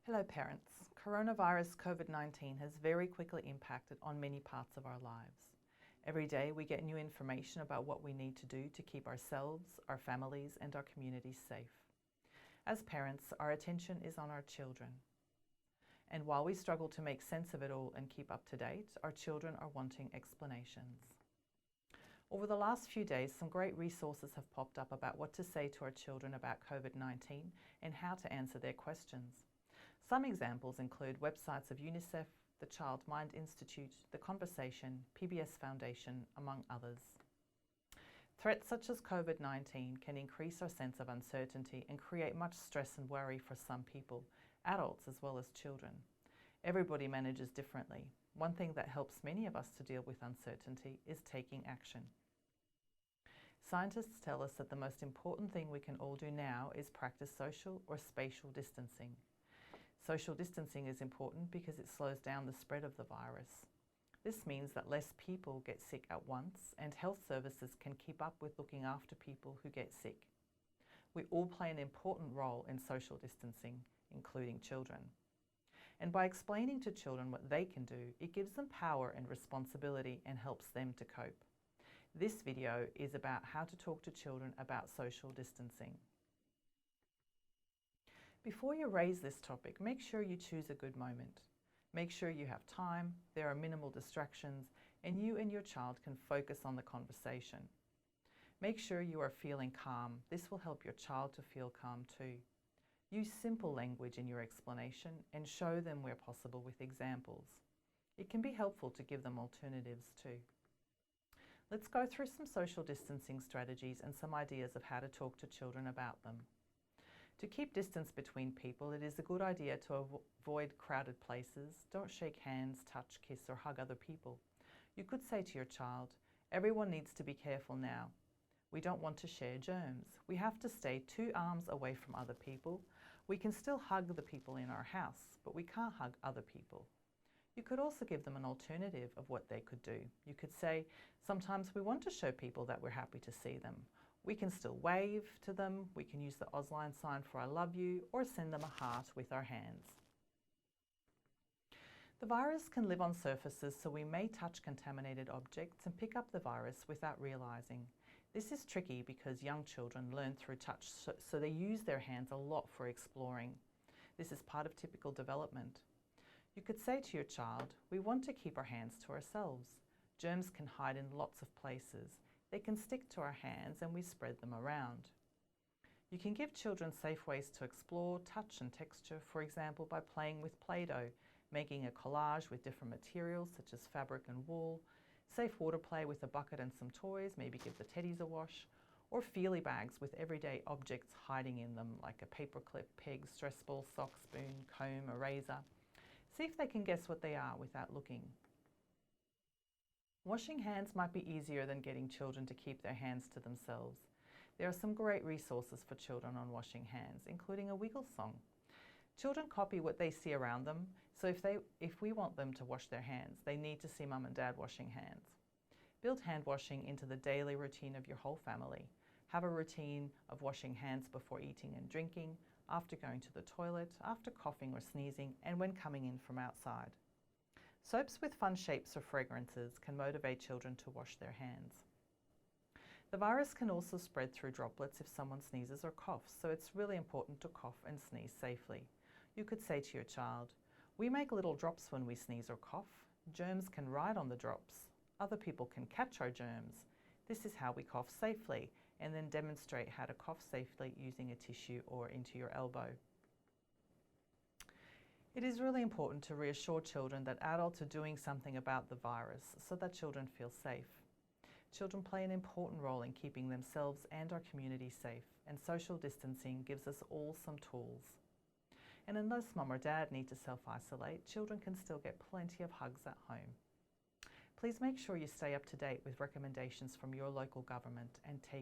Hello parents. Coronavirus COVID-19 has very quickly impacted on many parts of our lives. Every day we get new information about what we need to do to keep ourselves, our families and our communities safe. As parents, our attention is on our children. And while we struggle to make sense of it all and keep up to date, our children are wanting explanations. Over the last few days, some great resources have popped up about what to say to our children about COVID-19 and how to answer their questions. Some examples include websites of UNICEF, the Child Mind Institute, The Conversation, PBS Foundation, among others. Threats such as COVID-19 can increase our sense of uncertainty and create much stress and worry for some people, adults as well as children. Everybody manages differently. One thing that helps many of us to deal with uncertainty is taking action. Scientists tell us that the most important thing we can all do now is practice social or spatial distancing. Social distancing is important because it slows down the spread of the virus. This means that less people get sick at once and health services can keep up with looking after people who get sick. We all play an important role in social distancing, including children. And by explaining to children what they can do, it gives them power and responsibility and helps them to cope. This video is about how to talk to children about social distancing. Before you raise this topic, make sure you choose a good moment. Make sure you have time, there are minimal distractions, and you and your child can focus on the conversation. Make sure you are feeling calm. This will help your child to feel calm too. Use simple language in your explanation and show them where possible with examples. It can be helpful to give them alternatives too. Let's go through some social distancing strategies and some ideas of how to talk to children about them. To keep distance between people, it is a good idea to avoid crowded places. Don't shake hands, touch, kiss, or hug other people. You could say to your child, "Everyone needs to be careful now. We don't want to share germs. We have to stay 2 arms away from other people. We can still hug the people in our house, but we can't hug other people." You could also give them an alternative of what they could do. You could say, "Sometimes we want to show people that we're happy to see them. We can still wave to them, we can use the Ausline sign for I love you, or send them a heart with our hands." The virus can live on surfaces, so we may touch contaminated objects and pick up the virus without realizing. This is tricky because young children learn through touch, so they use their hands a lot for exploring. This is part of typical development. You could say to your child, "We want to keep our hands to ourselves. Germs can hide in lots of places. They can stick to our hands and we spread them around." You can give children safe ways to explore touch and texture, for example, by playing with Play-Doh, making a collage with different materials such as fabric and wool, safe water play with a bucket and some toys, maybe give the teddies a wash, or feely bags with everyday objects hiding in them like a paperclip, peg, stress ball, sock, spoon, comb, eraser. See if they can guess what they are without looking. Washing hands might be easier than getting children to keep their hands to themselves. There are some great resources for children on washing hands, including a wiggle song. Children copy what they see around them, so if we want them to wash their hands, they need to see mum and dad washing hands. Build hand washing into the daily routine of your whole family. Have a routine of washing hands before eating and drinking, after going to the toilet, after coughing or sneezing, and when coming in from outside. Soaps with fun shapes or fragrances can motivate children to wash their hands. The virus can also spread through droplets if someone sneezes or coughs, so it's really important to cough and sneeze safely. You could say to your child, "We make little drops when we sneeze or cough. Germs can ride on the drops. Other people can catch our germs. This is how we cough safely," and then demonstrate how to cough safely using a tissue or into your elbow. It is really important to reassure children that adults are doing something about the virus so that children feel safe. Children play an important role in keeping themselves and our community safe, and social distancing gives us all some tools. And unless mum or dad need to self-isolate, children can still get plenty of hugs at home. Please make sure you stay up to date with recommendations from your local government and take